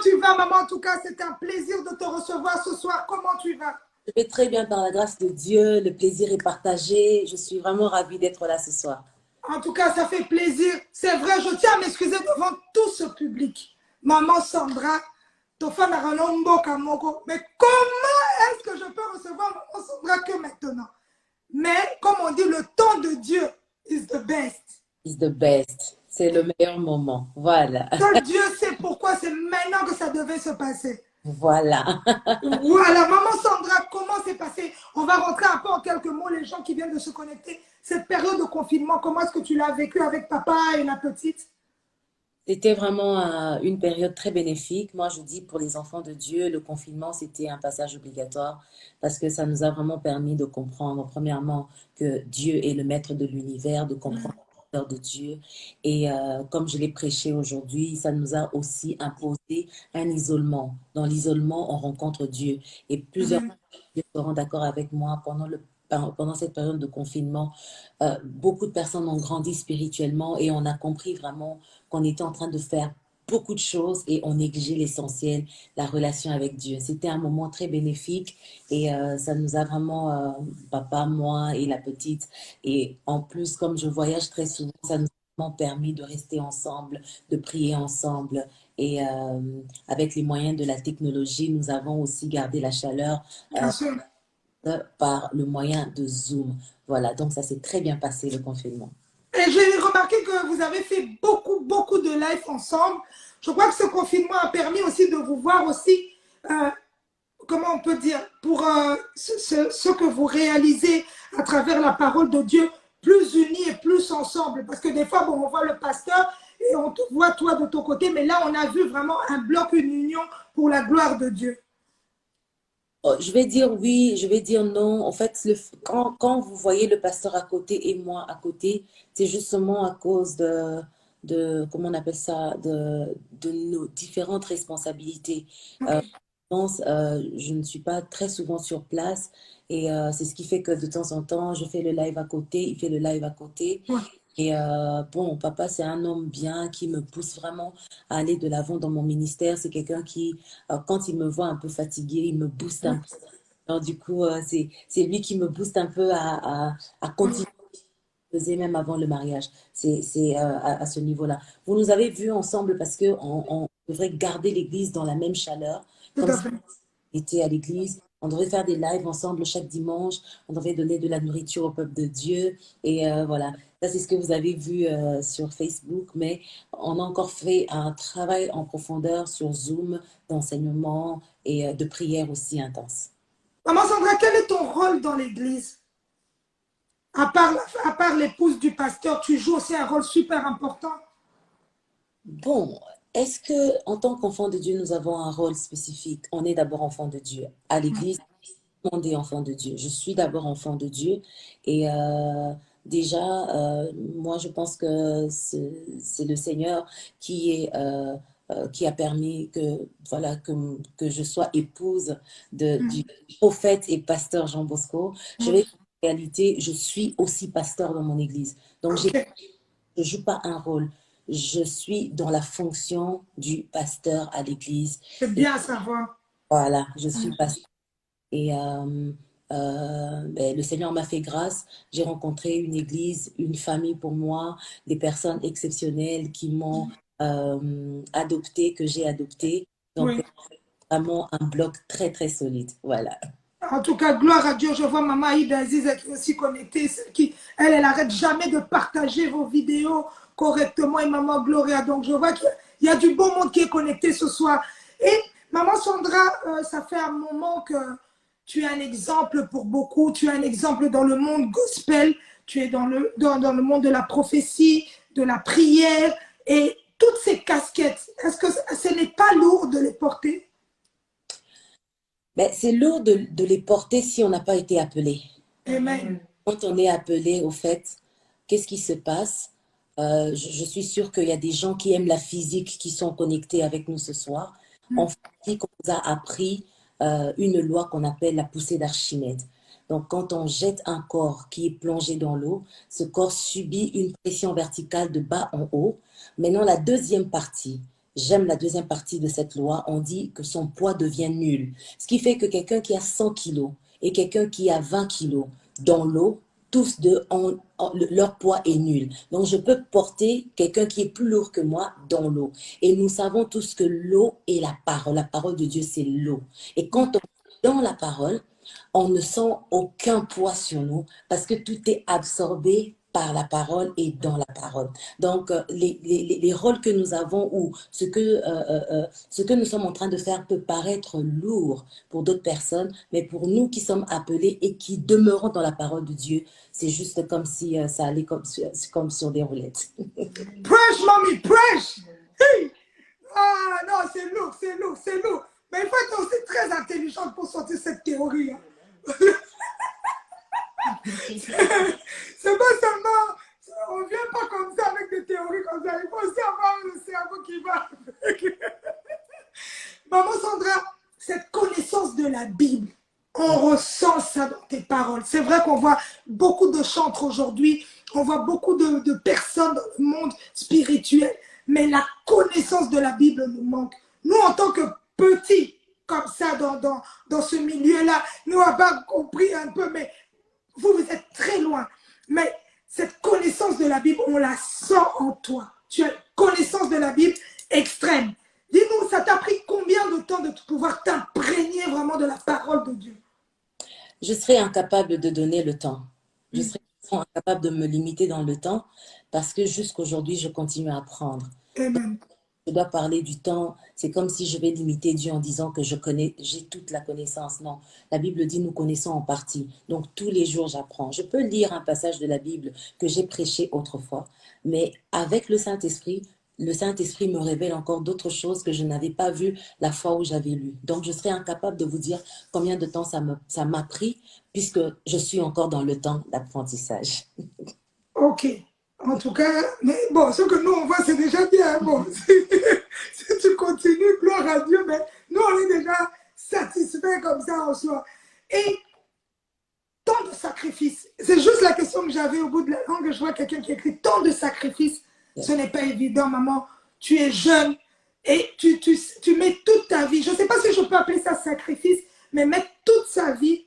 tu vas, maman? En tout cas, c'est un plaisir de te recevoir ce soir. Comment tu vas? Je vais très bien par la grâce de Dieu. Le plaisir est partagé. Je suis vraiment ravie d'être là ce soir. En tout cas, ça fait plaisir. C'est vrai, je tiens à m'excuser devant tout ce public. Maman Sandra, Tofana Ranombo Kamoko. Mais comment est-ce que je peux recevoir Maman Sandra que maintenant? Mais comme on dit, le temps de Dieu is the best. It's the best. C'est le meilleur moment. Voilà. Seul Dieu sait pourquoi c'est maintenant que ça devait se passer. Voilà. Voilà, maman Sandra, comment c'est passé? On va rentrer un peu en quelques mots, les gens qui viennent de se connecter. Cette période de confinement, comment est-ce que tu l'as vécu avec papa et la petite? C'était vraiment une période très bénéfique. Moi, je dis pour les enfants de Dieu, le confinement, c'était un passage obligatoire parce que ça nous a vraiment permis de comprendre, premièrement, que Dieu est le maître de l'univers, de comprendre l'heure de Dieu. Et comme je l'ai prêché aujourd'hui, ça nous a aussi imposé un isolement. Dans l'isolement, on rencontre Dieu. Et plusieurs Amen. seront d'accord avec moi pendant cette période de confinement, beaucoup de personnes ont grandi spirituellement et on a compris vraiment qu'on était en train de faire beaucoup de choses et on négligeait l'essentiel, la relation avec Dieu. C'était un moment très bénéfique et ça nous a vraiment, papa, moi et la petite, et en plus, comme je voyage très souvent, ça nous a vraiment permis de rester ensemble, de prier ensemble. Et avec les moyens de la technologie, nous avons aussi gardé la chaleur Bien sûr. par le moyen de Zoom. Voilà, donc ça s'est très bien passé le confinement. Et j'ai remarqué que vous avez fait beaucoup de lives ensemble. Je crois que ce confinement a permis aussi de vous voir aussi, euh, comment on peut dire, pour ce que vous réalisez à travers la parole de Dieu, plus unis et plus ensemble. Parce que des fois, bon, on voit le pasteur et on te voit toi de ton côté, mais là, on a vu vraiment un bloc, une union pour la gloire de Dieu. Oh, je vais dire oui, je vais dire non. En fait, quand vous voyez le pasteur à côté et moi à côté, c'est justement à cause comment on appelle ça, de nos différentes responsabilités. Ok. Je ne suis pas très souvent sur place et c'est ce qui fait que de temps en temps, je fais le live à côté, il fait le live à côté. Ouais. Et bon, papa, c'est un homme bien qui me pousse vraiment à aller de l'avant dans mon ministère. C'est quelqu'un qui, quand il me voit un peu fatiguée, il me booste un peu. Alors, du coup, c'est lui qui me booste un peu à continuer, faisait même avant le mariage. C'est à ce niveau-là. Vous nous avez vus ensemble parce qu'on devrait garder l'église dans la même chaleur. Tout Comme à ça, fait. on était à l'église. On devrait faire des lives ensemble chaque dimanche. On devrait donner de la nourriture au peuple de Dieu. Et voilà, ça c'est ce que vous avez vu sur Facebook. Mais on a encore fait un travail en profondeur sur Zoom, d'enseignement et de prière aussi intense. Maman Sandra, quel est ton rôle dans l'église? À part l'épouse du pasteur, tu joues aussi un rôle super important. Bon, est-ce que en tant qu'enfant de Dieu, nous avons un rôle spécifique? On est d'abord enfant de Dieu. À l'église, tout le monde est enfant de Dieu. Je suis d'abord enfant de Dieu. Et déjà, moi, je pense que c'est le Seigneur qui a permis voilà, que je sois épouse du prophète et pasteur Jean Bosco. Je vais, en réalité, je suis aussi pasteur dans mon église. Donc, Ok, je joue pas un rôle. Je suis dans la fonction du pasteur à l'église. c'est Et bien à savoir. voilà, je suis pasteur. Et ben, le Seigneur m'a fait grâce. J'ai rencontré une église, une famille pour moi, des personnes exceptionnelles qui m'ont adopté, que j'ai adopté. Donc, Oui. vraiment un bloc très, très solide. Voilà. En tout cas, gloire à Dieu. Je vois Maman Aïda Aziz qui est aussi connectée. Elle n'arrête jamais de partager vos vidéos correctement. Et Maman Gloria. Donc, je vois qu'il y a du bon monde qui est connecté ce soir. Et Maman Sandra, ça fait un moment que tu es un exemple pour beaucoup. Tu es un exemple dans le monde gospel. Tu es dans le monde de la prophétie, de la prière. Et toutes ces casquettes, est-ce que ce n'est pas lourd de les porter? Ben, c'est lourd de les porter si on n'a pas été appelé. Amen. Quand on est appelé, au fait, qu'est-ce qui se passe? Je suis sûre qu'il y a des gens qui aiment la physique qui sont connectés avec nous ce soir. En physique, on nous a appris une loi qu'on appelle la poussée d'Archimède. Donc, quand on jette un corps qui est plongé dans l'eau, ce corps subit une pression verticale de bas en haut. Maintenant, la deuxième partie, j'aime la deuxième partie de cette loi, on dit que son poids devient nul. Ce qui fait que quelqu'un qui a 100 kilos et quelqu'un qui a 20 kilos dans l'eau, tous deux, leur poids est nul. Donc, je peux porter quelqu'un qui est plus lourd que moi dans l'eau. Et nous savons tous que l'eau est la parole. La parole de Dieu, c'est l'eau. Et quand on est dans la parole, on ne sent aucun poids sur nous parce que tout est absorbé par la parole et dans la parole. Donc, les rôles que nous avons ou ce que nous sommes en train de faire peut paraître lourd pour d'autres personnes, mais pour nous qui sommes appelés et qui demeurons dans la parole de Dieu, c'est juste comme si ça allait comme sur des roulettes. Prêche, mamie, prêche. Hey. Ah non, c'est lourd, c'est lourd, c'est lourd. Mais il faut être aussi très intelligente pour sortir cette théorie. Hein. C'est pas seulement, on ne vient pas comme ça avec des théories comme ça. Il faut aussi avoir le cerveau qui va avec. Maman Sandra, cette connaissance de la Bible, on ressent ça dans tes paroles. C'est vrai qu'on voit beaucoup de chantres aujourd'hui, on voit beaucoup de personnes dans le monde spirituel, mais la connaissance de la Bible nous manque. Nous, en tant que petits, comme ça, dans ce milieu-là, nous n'avons pas compris un peu, mais vous êtes très loin. Mais cette connaissance de la Bible, on la sent en toi. Tu as une connaissance de la Bible extrême. Dis-nous, ça t'a pris combien de temps de pouvoir t'imprégner vraiment de la parole de Dieu? Je serais incapable de donner le temps. Je serais incapable de me limiter dans le temps parce que jusqu'aujourd'hui, je continue à apprendre. Amen. Je dois parler du temps. C'est comme si je vais limiter Dieu en disant que j'ai toute la connaissance. Non, la Bible dit nous connaissons en partie. Donc tous les jours j'apprends. Je peux lire un passage de la Bible que j'ai prêché autrefois, mais avec le Saint-Esprit me révèle encore d'autres choses que je n'avais pas vues la fois où j'avais lu. Donc je serais incapable de vous dire combien de temps ça m'a pris puisque je suis encore dans le temps d'apprentissage. Ok. En tout cas, mais bon, ce que nous on voit, c'est déjà bien. Bon, si tu continues, gloire à Dieu, mais nous on est déjà satisfaits comme ça en soi. Et tant de sacrifices. C'est juste la question que j'avais au bout de la langue. Je vois quelqu'un qui écrit tant de sacrifices. Ce n'est pas évident, maman. Tu es jeune et tu mets toute ta vie. Je ne sais pas si je peux appeler ça sacrifice, mais mettre toute sa vie.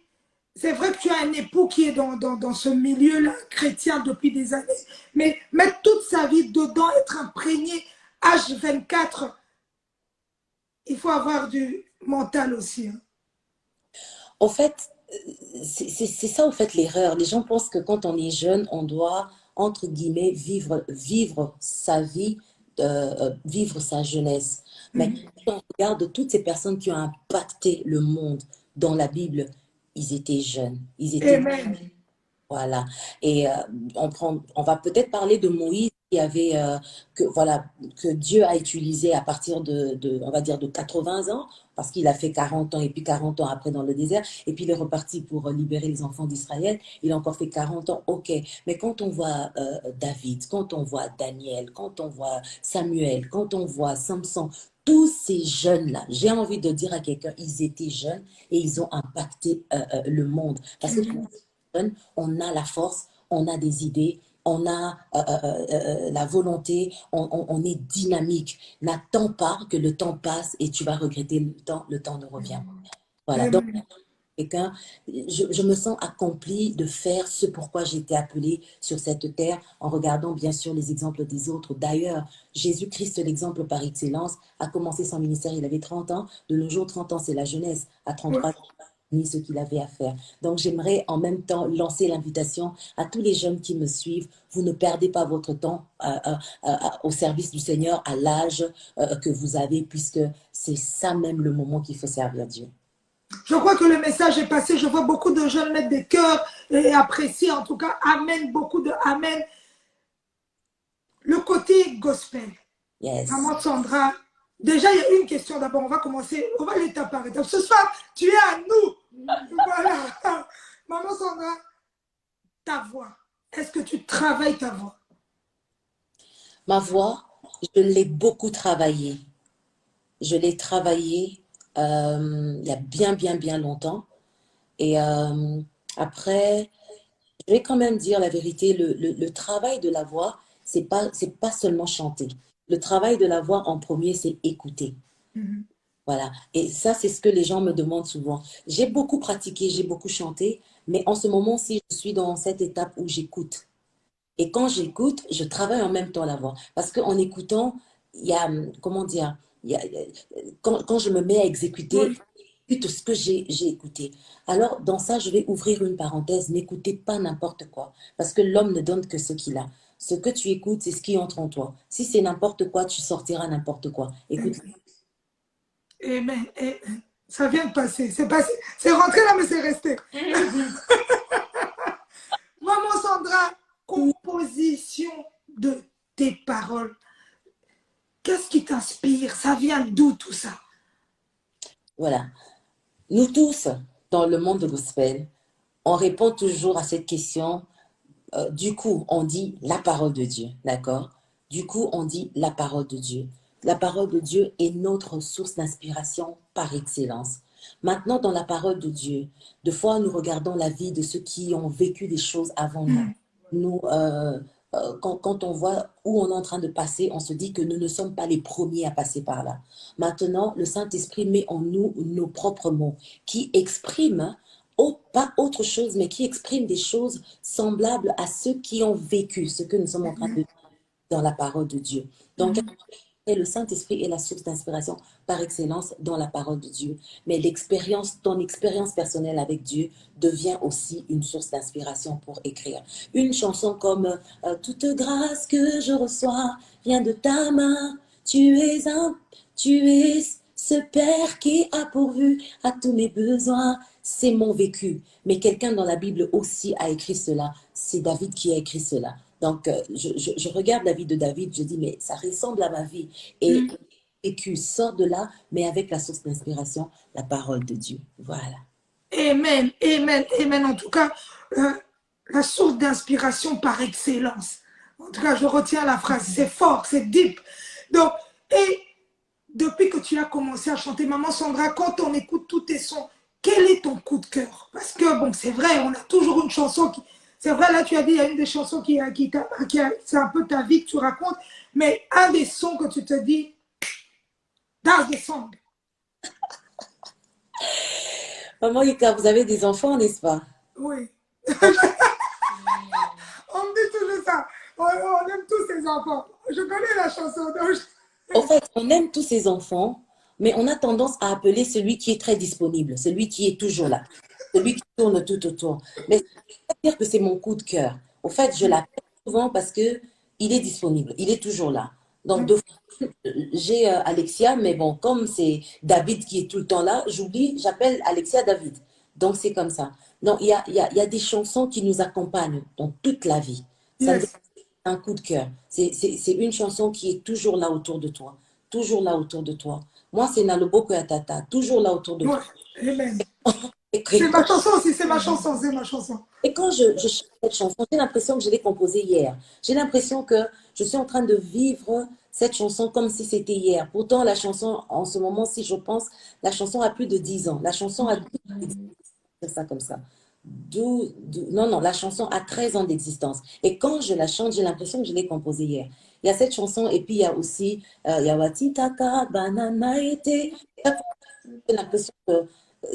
C'est vrai que tu as un époux qui est dans ce milieu-là, chrétien depuis des années, mais mettre toute sa vie dedans, être imprégné, H24, il faut avoir du mental aussi. Hein. En fait, c'est ça, en fait, l'erreur. Les gens pensent que quand on est jeune, on doit, entre guillemets, vivre sa vie, vivre sa jeunesse. Mais quand on regarde toutes ces personnes qui ont impacté le monde dans la Bible, ils étaient jeunes. Ils étaient Amen. voilà. Et on va peut-être parler de Moïse qui avait, voilà, que Dieu a utilisé à partir on va dire, de 80 ans, parce qu'il a fait 40 ans et puis 40 ans après dans le désert, et puis il est reparti pour libérer les enfants d'Israël. Il a encore fait 40 ans, ok. Mais quand on voit David, quand on voit Daniel, quand on voit Samuel, quand on voit Samson, tous ces jeunes-là, j'ai envie de dire à quelqu'un, ils étaient jeunes et ils ont impacté le monde. Parce que on a la force, on a des idées, on a la volonté, on est dynamique. N'attends pas que le temps passe et tu vas regretter le temps ne revient. Voilà, donc Amen. quelqu'un, je me sens accomplie de faire ce pourquoi j'ai été appelée sur cette terre en regardant bien sûr les exemples des autres. D'ailleurs, Jésus-Christ, l'exemple par excellence, a commencé son ministère, il avait 30 ans. De nos jours, 30 ans, c'est la jeunesse. À 33 ans, ni ce qu'il avait à faire. Donc, j'aimerais en même temps lancer l'invitation à tous les jeunes qui me suivent. Vous ne perdez pas votre temps au service du Seigneur à l'âge que vous avez, puisque c'est ça même le moment qu'il faut servir Dieu. Je crois que le message est passé. Je vois beaucoup de jeunes mettre des cœurs et apprécier. En tout cas, Amen, beaucoup de Amen. Le côté gospel. Yes. Maman Sandra, déjà, il y a une question d'abord. On va commencer, on va l'étape par étape. Ce soir, tu es à nous. Voilà. Maman Sandra, ta voix. Est-ce que tu travailles ta voix? Ma voix, je l'ai beaucoup travaillée. Je l'ai travaillée il y a bien longtemps. Et après, je vais quand même dire la vérité, le travail de la voix, c'est pas seulement chanter. Le travail de la voix en premier, c'est écouter. Mhm. Voilà. Et ça, c'est ce que les gens me demandent souvent. J'ai beaucoup pratiqué, j'ai beaucoup chanté, mais en ce moment-ci, je suis dans cette étape où j'écoute. Et quand j'écoute, je travaille en même temps la voix. Parce qu'en écoutant, il y a, comment dire, quand je me mets à exécuter, Oui. tout ce que j'ai écouté. Alors, dans ça, je vais ouvrir une parenthèse. N'écoutez pas n'importe quoi. Parce que l'homme ne donne que ce qu'il a. Ce que tu écoutes, c'est ce qui entre en toi. Si c'est n'importe quoi, tu sortiras n'importe quoi. Écoute. Amen. Ça vient de passer. C'est passé. C'est rentré là, mais c'est resté. Maman Sandra, composition de tes paroles. Qu'est-ce qui t'inspire? Ça vient d'où tout ça? Voilà. Nous tous, dans le monde de gospel, on répond toujours à cette question. Du coup, on dit la parole de Dieu, d'accord? Du coup, on dit la parole de Dieu. La parole de Dieu est notre source d'inspiration par excellence. Maintenant, dans la parole de Dieu, de fois, nous regardons la vie de ceux qui ont vécu des choses avant nous. Nous, quand on voit où on est en train de passer, on se dit que nous ne sommes pas les premiers à passer par là. Maintenant, le Saint-Esprit met en nous nos propres mots qui expriment pas autre chose, mais qui expriment des choses semblables à ceux qui ont vécu ce que nous sommes en train de vivre dans la parole de Dieu. Donc, le Saint-Esprit est la source d'inspiration par excellence dans la parole de Dieu. Mais l'expérience, ton expérience personnelle avec Dieu devient aussi une source d'inspiration pour écrire. Une chanson comme Toute grâce que je reçois vient de ta main. Tu es ce Père qui a pourvu à tous mes besoins. C'est mon vécu. Mais quelqu'un dans la Bible aussi a écrit cela. C'est David qui a écrit cela. Donc, je regarde la vie de David, je dis, mais ça ressemble à ma vie. Et le vécu sort de là, mais avec la source d'inspiration, la parole de Dieu. Voilà. Amen, amen, amen. En tout cas, la source d'inspiration par excellence. En tout cas, je retiens la phrase. C'est fort, c'est deep. Donc, et depuis que tu as commencé à chanter, Maman Sandra, quand on écoute tous tes sons, quel est ton coup de cœur? Parce que, bon, c'est vrai, on a toujours une chanson qui... C'est vrai, là, tu as dit, il y a une des chansons c'est un peu ta vie que tu racontes, mais un des sons que tu te dis, that's the song. Maman Ika, vous avez des enfants, n'est-ce pas? Oui. En On me dit toujours ça. On aime tous ces enfants. Je connais la chanson. Donc en fait, on aime tous ces enfants, mais on a tendance à appeler celui qui est très disponible, celui qui est toujours là, celui qui tourne tout autour. Mais ça veut pas dire que c'est mon coup de cœur. Au fait, je l'appelle souvent parce que il est disponible, il est toujours là. Donc, j'ai Alexia, mais bon, comme c'est David qui est tout le temps là, j'oublie, j'appelle Alexia David. Donc, c'est comme ça. Donc, il y a des chansons qui nous accompagnent dans toute la vie. Ça ne yes. un coup de cœur. C'est une chanson qui est toujours là autour de toi. Toujours là autour de toi. Moi, c'est Naloboko Yatata, toujours là autour de Ouais. toi. Amen. Et, C'est et quand, ma chanson aussi, c'est ma chanson, c'est ma chanson. et quand je chante cette chanson, j'ai l'impression que je l'ai composée hier. J'ai l'impression que je suis en train de vivre cette chanson comme si c'était hier. Pourtant, la chanson, en ce moment, si je pense, la chanson a plus de 10 ans. La chanson a ça comme ça. Non, non, la chanson a 13 ans d'existence. Et quand je la chante, j'ai l'impression que je l'ai composée hier. Il y a cette chanson, et puis il y a aussi Yawatitaka, Banana Ete. J'ai l'impression que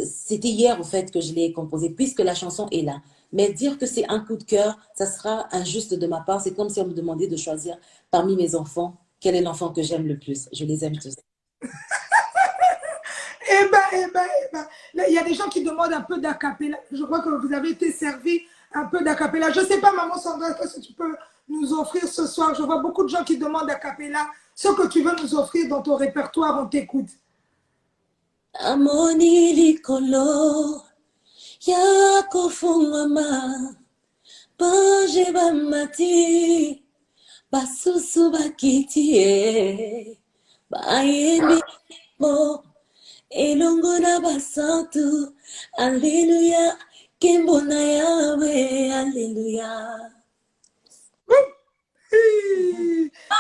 c'était hier, au fait, que je l'ai composée, puisque la chanson est là. Mais dire que c'est un coup de cœur, ça sera injuste de ma part. C'est comme si on me demandait de choisir parmi mes enfants, quel est l'enfant que j'aime le plus. Je les aime tous. Eh ben, eh ben, eh ben. Là, il y a des gens qui demandent un peu d'acapella. Je crois que vous avez été servi un peu d'acapella. Je ne sais pas, Maman Sandra, qu'est-ce que tu peux nous offrir ce soir? Je vois beaucoup de gens qui demandent d'acapella. Ce que tu veux nous offrir dans ton répertoire, on t'écoute. Amoni likolo, yako fungama. Baje bamati, basusu bakitie, bayembi mo, elongo na basantu, Alléluia, kimbona yawe, Alléluia.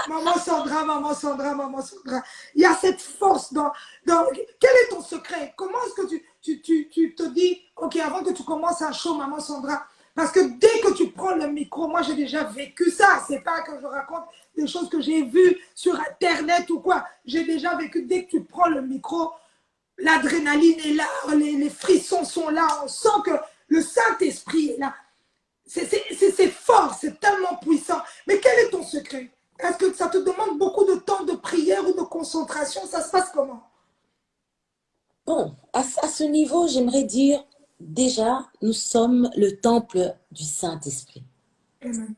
Maman Sandra, Maman Sandra, Maman Sandra. Il y a cette force dans... Quel est ton secret? Comment est-ce que tu te dis, ok, avant que tu commences un show, Maman Sandra, Parce que dès que tu prends le micro, moi j'ai déjà vécu ça. C'est pas que je raconte des choses que j'ai vues sur Internet ou quoi. J'ai déjà vécu, dès que tu prends le micro, l'adrénaline est là, les frissons sont là. On sent que le Saint-Esprit est là. C'est fort, c'est tellement puissant. Mais quel est ton secret? Est-ce que ça te demande beaucoup de temps de prière ou de concentration? Ça se passe comment? Bon, à ce niveau, j'aimerais dire, déjà, nous sommes le temple du Saint-Esprit. Amen.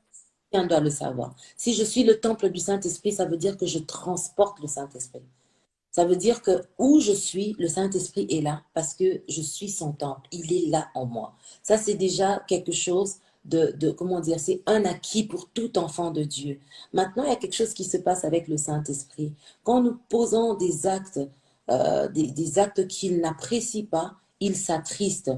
Chacun doit le savoir. Si je suis le temple du Saint-Esprit, ça veut dire que je transporte le Saint-Esprit. Ça veut dire que où je suis, le Saint-Esprit est là parce que je suis son temple. Il est là en moi. Ça, c'est déjà quelque chose comment dire, c'est un acquis pour tout enfant de Dieu. Maintenant, il y a quelque chose qui se passe avec le Saint-Esprit. Quand nous posons des actes qu'il n'apprécie pas, il s'attriste.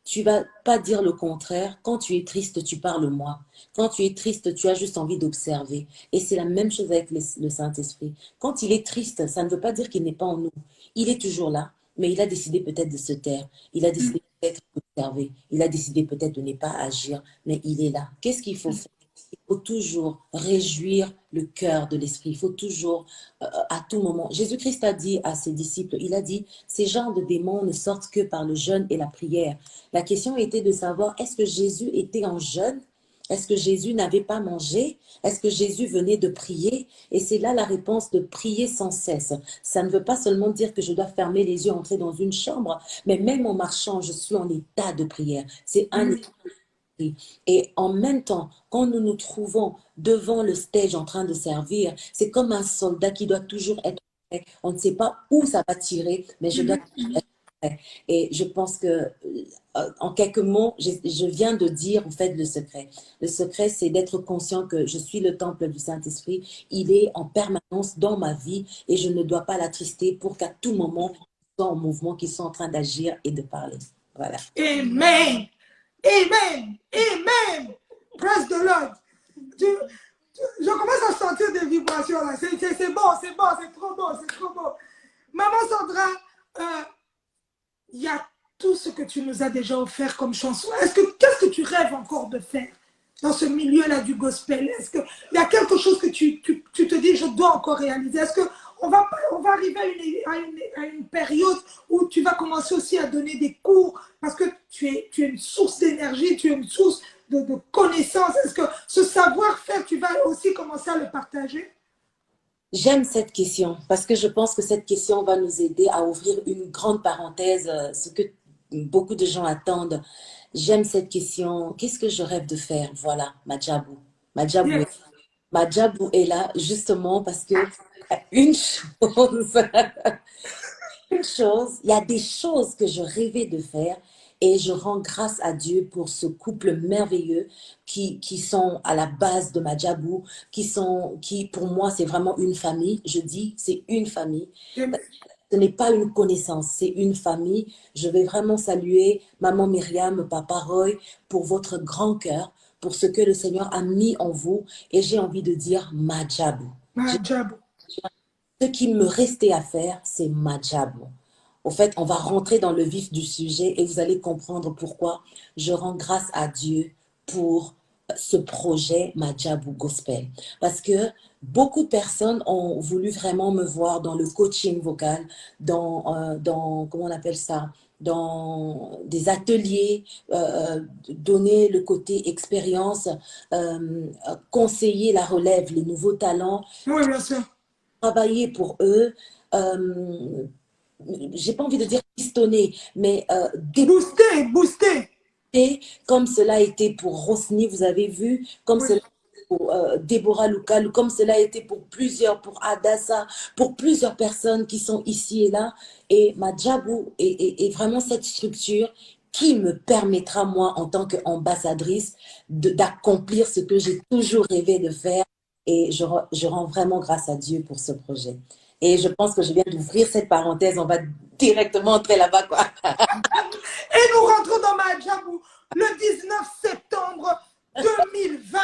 Tu vas pas dire le contraire. Quand tu es triste, tu parles moi. Quand tu es triste, tu as juste envie d'observer. Et c'est la même chose avec le Saint-Esprit. Quand il est triste, ça ne veut pas dire qu'il n'est pas en nous. Il est toujours là, mais il a décidé peut-être de se taire. Il a décidé peut-être d'observer. Il a décidé peut-être de ne pas agir, mais il est là. Qu'est-ce qu'il faut faire? Il faut toujours réjouir le cœur de l'esprit. Il faut toujours, à tout moment. Jésus-Christ a dit à ses disciples, il a dit, ces genres de démons ne sortent que par le jeûne et la prière. La question était de savoir, est-ce que Jésus était en jeûne? Est-ce que Jésus n'avait pas mangé? Est-ce que Jésus venait de prier? Et c'est là la réponse de prier sans cesse. Ça ne veut pas seulement dire que je dois fermer les yeux, entrer dans une chambre, mais même en marchant, je suis en état de prière. C'est un état. Et en même temps, quand nous nous trouvons devant le stage en train de servir, c'est comme un soldat qui doit toujours être prêt. On ne sait pas où ça va tirer, mais je dois être prêt. Et je pense que, en quelques mots, je viens de dire en fait le secret. Le secret, c'est d'être conscient que je suis le temple du Saint-Esprit. Il est en permanence dans ma vie et je ne dois pas l'attrister pour qu'à tout moment, ils soient en mouvement, qu'ils soient en train d'agir et de parler. Voilà. Amen. Amen. Amen. Praise the Lord. Je commence à sentir des vibrations là. C'est bon, c'est bon, c'est trop beau, c'est trop beau. Maman Sandra, il y a tout ce que tu nous as déjà offert comme chanson. Qu'est-ce que tu rêves encore de faire dans ce milieu-là du gospel? Est-ce qu'il y a quelque chose que tu te dis, je dois encore réaliser? Est-ce qu'on va arriver à une période où tu vas commencer aussi à donner des cours parce que tu es une source d'énergie, tu es une source de connaissances? Est-ce que ce savoir-faire, tu vas aussi commencer à le partager? J'aime cette question parce que je pense que cette question va nous aider à ouvrir une grande parenthèse, ce que beaucoup de gens attendent. J'aime cette question. Qu'est-ce que je rêve de faire? Voilà, Madjabou. Madjabou est, Yes. Madjabou est là justement parce que une chose, une chose, il y a des choses que je rêvais de faire et je rends grâce à Dieu pour ce couple merveilleux qui sont à la base de Madjabou, qui pour moi c'est vraiment une famille. Je dis c'est une famille. Amen. Ce n'est pas une connaissance, c'est une famille. Je vais vraiment saluer Maman Myriam, Papa Roy pour votre grand cœur, pour ce que le Seigneur a mis en vous. Et j'ai envie de dire Madjabou. Madjabou. Ce qui me restait à faire, c'est Madjabou. Au fait, on va rentrer dans le vif du sujet et vous allez comprendre pourquoi je rends grâce à Dieu pour ce projet Madjabou Gospel. Parce que beaucoup de personnes ont voulu vraiment me voir dans le coaching vocal, comment on appelle ça, dans des ateliers, donner le côté expérience, conseiller la relève, les nouveaux talents, Oui, bien sûr. travailler pour eux. J'ai pas envie de dire pistonner, mais Booster, booster. développer, comme cela a été pour Rosny, vous avez vu, comme Oui. cela a été pour Déborah Lucal, comme cela a été pour plusieurs, pour Adassa, pour plusieurs personnes qui sont ici et là. Et Madjabou est vraiment cette structure qui me permettra, moi, en tant qu'ambassadrice, d'accomplir ce que j'ai toujours rêvé de faire. Et je rends vraiment grâce à Dieu pour ce projet. Et je pense que je viens d'ouvrir cette parenthèse. On va directement entrer là-bas, quoi. Et nous rentrons dans Madjabou le 19 septembre 2020.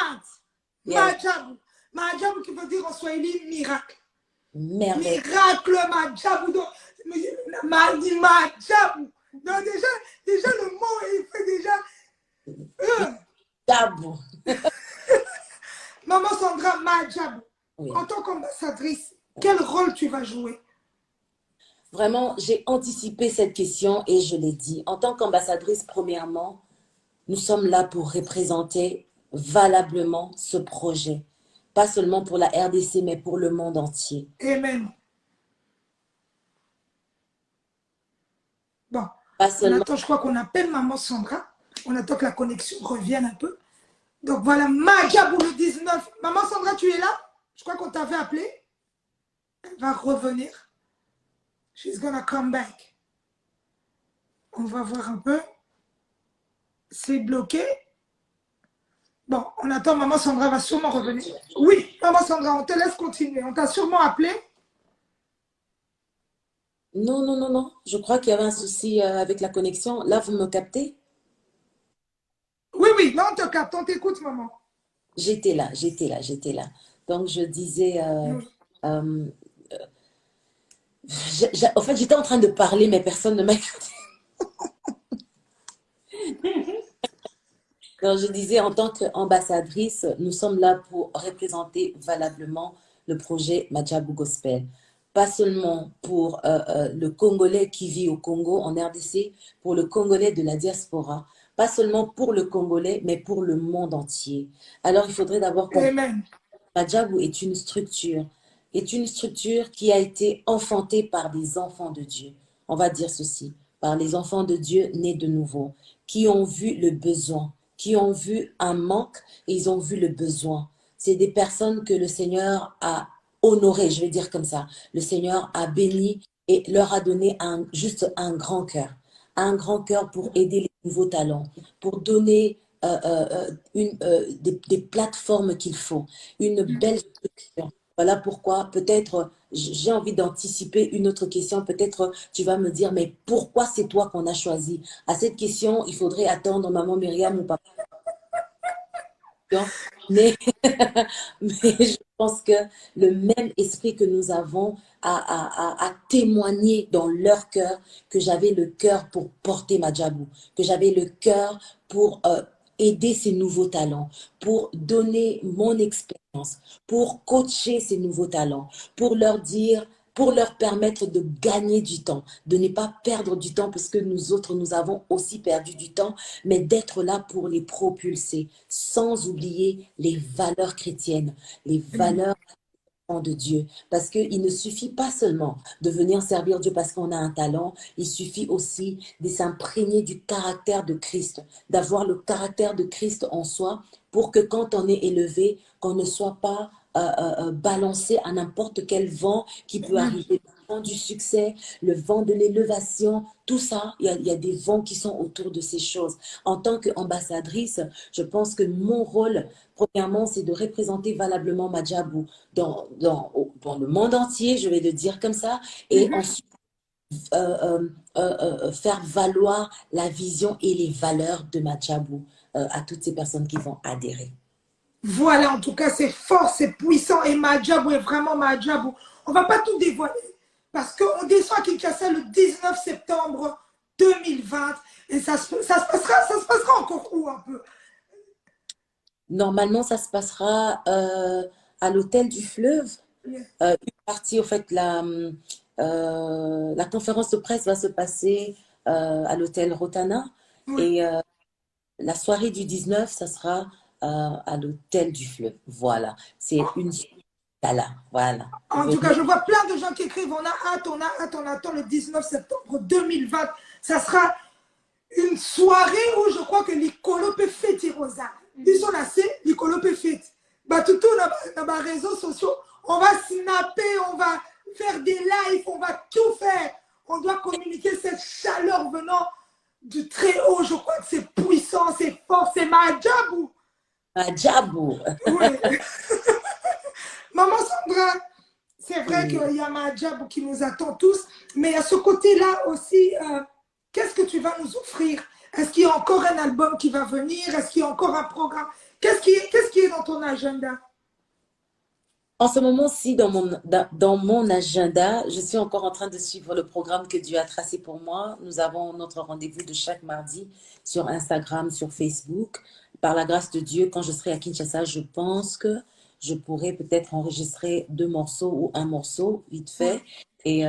Yes. Madjabou. Madjabou qui veut dire en swahili miracle. Merveille. Miracle Madjabou. Donc, Madjabou. Donc déjà le mot, il fait déjà... Majabou. Maman Sandra Majabou, Oui. en tant qu'ambassadrice, quel rôle tu vas jouer? Vraiment, j'ai anticipé cette question et je l'ai dit. En tant qu'ambassadrice, premièrement, nous sommes là pour représenter valablement ce projet. Pas seulement pour la RDC, mais pour le monde entier. Amen. Bon, Pas on seulement. attend, je crois qu'on appelle maman Sandra. On attend que la connexion revienne un peu. Donc voilà, Majabou le 19. Maman Sandra, tu es là? Je crois qu'on t'avait appelé. Elle va revenir. She's gonna come back. On va voir un peu. C'est bloqué. Bon, on attend, maman Sandra va sûrement revenir. Oui, maman Sandra, on te laisse continuer. On t'a sûrement appelé. Non, non, non, non. Je crois qu'il y avait un souci avec la connexion. Là, vous me captez? Oui, oui, là on te capte, on t'écoute, maman. J'étais là, j'étais là, j'étais là. Donc, je disais, Oui. euh, en fait, j'étais en train de parler, mais personne ne m'a écouté. Donc, je disais, en tant qu'ambassadrice, nous sommes là pour représenter valablement le projet Majabou Gospel. Pas seulement pour le Congolais qui vit au Congo, en RDC, pour le Congolais de la diaspora, pas seulement pour le Congolais, mais pour le monde entier. Alors, il faudrait d'abord comprendre Amen. que Majabou est une structure qui a été enfantée par des enfants de Dieu. On va dire ceci, par les enfants de Dieu nés de nouveau, qui ont vu le besoin, qui ont vu un manque et ils ont vu le besoin. C'est des personnes que le Seigneur a honorées, je vais dire comme ça. Le Seigneur a béni et leur a donné juste un grand cœur pour aider les nouveaux talents, pour donner des plateformes qu'il faut, une belle structure. Voilà pourquoi peut-être j'ai envie d'anticiper une autre question. Peut-être tu vas me dire, mais pourquoi c'est toi qu'on a choisi? À cette question, il faudrait attendre maman Myriam ou papa. Mais, mais je pense que le même esprit que nous avons a témoigné dans leur cœur que j'avais le cœur pour porter Majabou, que j'avais le cœur pour aider ces nouveaux talents, pour donner mon expérience, pour coacher ces nouveaux talents, pour leur dire, pour leur permettre de gagner du temps, de ne pas perdre du temps parce que nous autres, nous avons aussi perdu du temps, mais d'être là pour les propulser, sans oublier les valeurs chrétiennes, les valeurs de Dieu. Parce qu'il ne suffit pas seulement de venir servir Dieu parce qu'on a un talent, il suffit aussi de s'imprégner du caractère de Christ, d'avoir le caractère de Christ en soi pour que quand on est élevé, qu'on ne soit pas balancé à n'importe quel vent qui peut arriver. Le vent du succès, le vent de l'élévation, tout ça, il y a des vents qui sont autour de ces choses. En tant qu'ambassadrice, je pense que mon rôle, premièrement, c'est de représenter valablement Majabou dans le monde entier, je vais le dire comme ça, et ensuite faire valoir la vision et les valeurs de Majabou à toutes ces personnes qui vont adhérer. Voilà, en tout cas, c'est fort, c'est puissant. Et Majabou est vraiment Majabou. On ne va pas tout dévoiler parce qu'on descend à Kinshasa le 19 septembre 2020. Et ça se passera encore où un peu? Normalement, ça se passera à l'hôtel du Fleuve. Une partie, au fait, la conférence de presse va se passer à l'hôtel Rotana. Oui. Et la soirée du 19, ça sera à l'hôtel du Fleuve. Voilà. C'est une là. Voilà. En tout cas, je vois plein de gens qui écrivent on a hâte, on a hâte, on attend le 19 septembre 2020. Ça sera une soirée où je crois que l'Icolo peut fêter Rosa. Ils sont assez, l'Icolo peut fêter. Bah, tout dans les réseaux sociaux, on va snapper, on va faire des lives, on va tout faire. On doit communiquer cette chaleur venant du très haut. Je crois que c'est puissant, c'est fort, c'est Majabou. Majabou. Oui. Maman Sandra, c'est vrai Oui. qu'il y a Majabou qui nous attend tous, mais à ce côté-là aussi, qu'est-ce que tu vas nous offrir? Est-ce qu'il y a encore un album qui va venir? Est-ce qu'il y a encore un programme? Qu'est-ce qui est dans ton agenda? En ce moment-ci, dans mon agenda, je suis encore en train de suivre le programme que Dieu a tracé pour moi. Nous avons notre rendez-vous de chaque mardi sur Instagram, sur Facebook. par la grâce de Dieu, quand je serai à Kinshasa, je pense que je pourrais peut-être enregistrer 2 morceaux ou un morceau vite fait et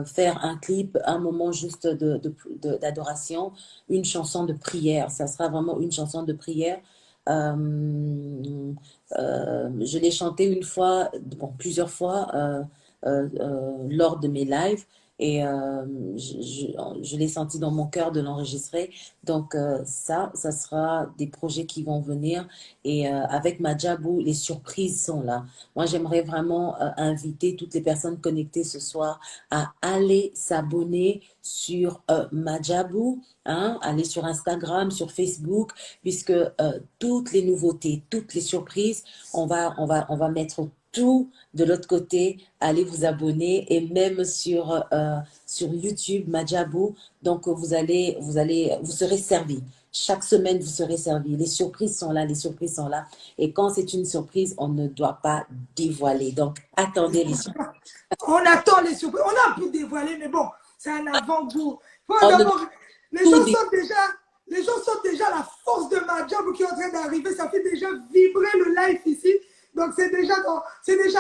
faire un clip, un moment juste d'adoration, une chanson de prière. Ça sera vraiment une chanson de prière. Je l'ai chanté une fois, bon, plusieurs fois lors de mes lives et je l'ai senti dans mon cœur de l'enregistrer. Donc ça sera des projets qui vont venir et avec Madjabou, les surprises sont là. Moi, j'aimerais vraiment inviter toutes les personnes connectées ce soir à aller s'abonner sur Madjabou, hein, aller sur Instagram, sur Facebook, puisque toutes les nouveautés, toutes les surprises, on va mettre tout de l'autre côté. Allez vous abonner et même sur YouTube, Madjabou. Donc, vous serez servi. Chaque semaine, vous serez servi. Les surprises sont là, les surprises sont là. Et quand c'est une surprise, on ne doit pas dévoiler. Donc, attendez les surprises. On attend les surprises. On a pu dévoiler, mais bon, c'est un avant-goût. Les gens sentent déjà la force de Madjabou qui est en train d'arriver. Ça fait déjà vibrer le live ici. Donc, c'est déjà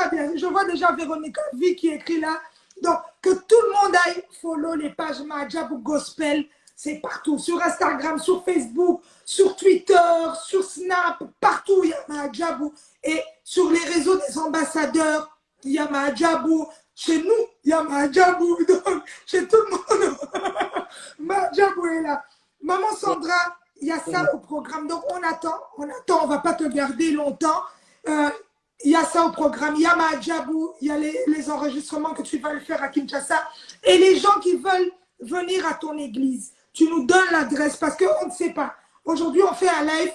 bien. Je vois déjà Véronica V qui écrit là. Donc, que tout le monde aille follow les pages Madjabou Gospel. C'est partout. Sur Instagram, sur Facebook, sur Twitter, sur Snap. Partout, il y a Madjabou. Et sur les réseaux des ambassadeurs, il y a Madjabou. Chez nous, il y a Madjabou. Donc, chez tout le monde, Madjabou est là. Maman Sandra, il y a ça au programme. Donc, on attend. On ne va pas te garder longtemps. Il y a ça au programme. Il y a Madjabou. Il y a les enregistrements que tu vas le faire à Kinshasa. Et les gens qui veulent venir à ton église, tu nous donnes l'adresse parce qu'on ne sait pas. Aujourd'hui, on fait un live.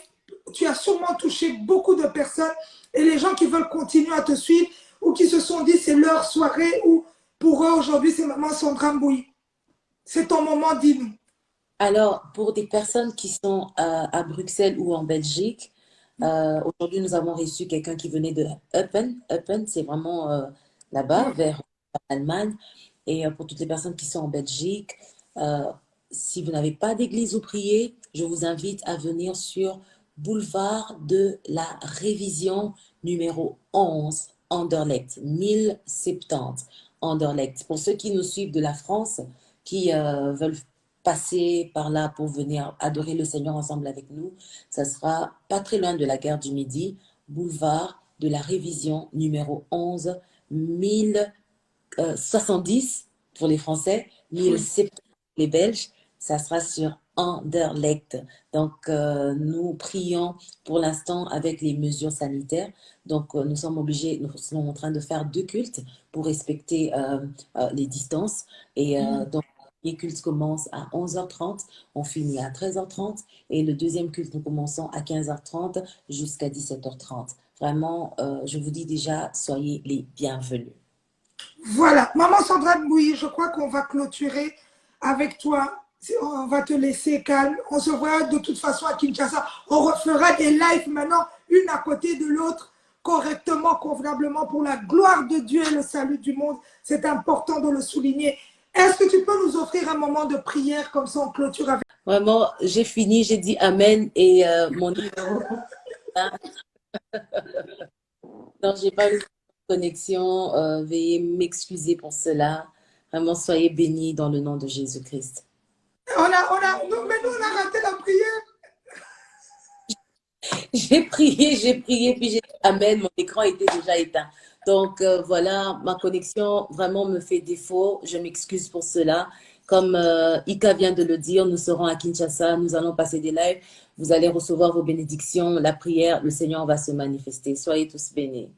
Tu as sûrement touché beaucoup de personnes. Et les gens qui veulent continuer à te suivre ou qui se sont dit c'est leur soirée ou pour eux aujourd'hui c'est Maman Sandra Mbouy. C'est ton moment, dis-nous. Alors, pour des personnes qui sont à Bruxelles ou en Belgique, aujourd'hui nous avons reçu quelqu'un qui venait de Eupen. Eupen, c'est vraiment là-bas, vers l'Allemagne. Et pour toutes les personnes qui sont en Belgique, si vous n'avez pas d'église où prier, je vous invite à venir sur Boulevard de la Révision numéro 11, Anderlecht, 1070, Anderlecht. Pour ceux qui nous suivent de la France, qui veulent passer par là pour venir adorer le Seigneur ensemble avec nous, ça sera pas très loin de la gare du Midi, Boulevard de la Révision numéro 11, 1070 pour les Français, 1070 pour les Belges. Ça sera sur Anderlecht. Donc, nous prions pour l'instant avec les mesures sanitaires. Donc, nous sommes en train de faire 2 cultes pour respecter les distances. Et donc, le premier culte commence à 11h30, on finit à 13h30. Et le deuxième culte, nous commençons à 15h30 jusqu'à 17h30. Vraiment, je vous dis déjà, soyez les bienvenus. Voilà, Maman Sandra Mbouy, je crois qu'on va clôturer avec toi. On va te laisser calme. On se voit de toute façon à Kinshasa. On refera des lives maintenant, une à côté de l'autre, correctement, convenablement, pour la gloire de Dieu et le salut du monde. C'est important de le souligner. Est-ce que tu peux nous offrir un moment de prière comme ça on clôture avec... Vraiment, j'ai fini, j'ai dit Amen et mon numéro. Non, j'ai pas eu de connexion. Veuillez m'excuser pour cela. Vraiment, soyez bénis dans le nom de Jésus-Christ. Mais nous, on a raté la prière. J'ai prié, puis j'ai dit Amen. Mon écran était déjà éteint. Donc, voilà, ma connexion vraiment me fait défaut. Je m'excuse pour cela. Comme Ika vient de le dire, nous serons à Kinshasa. Nous allons passer des lives. Vous allez recevoir vos bénédictions, la prière. Le Seigneur va se manifester. Soyez tous bénis.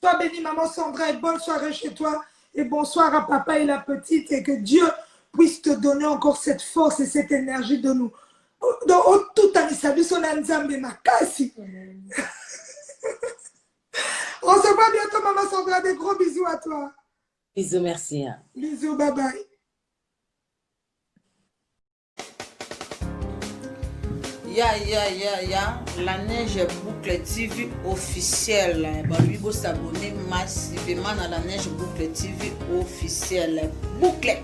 Sois bénie, Maman Sandra, et bonne soirée chez toi. Et bonsoir à papa et la petite. Et que Dieu puisse te donner encore cette force et cette énergie de nous. Donc, tout en salut son Nzambe Makasi. On se voit bientôt, Maman Sandra. Des gros bisous à toi. Bisous, merci. Bisous, bye bye. Ya, la Neige Boucle TV officielle. Lui, vous s'abonner massivement à la Neige Boucle TV officielle. Boucle.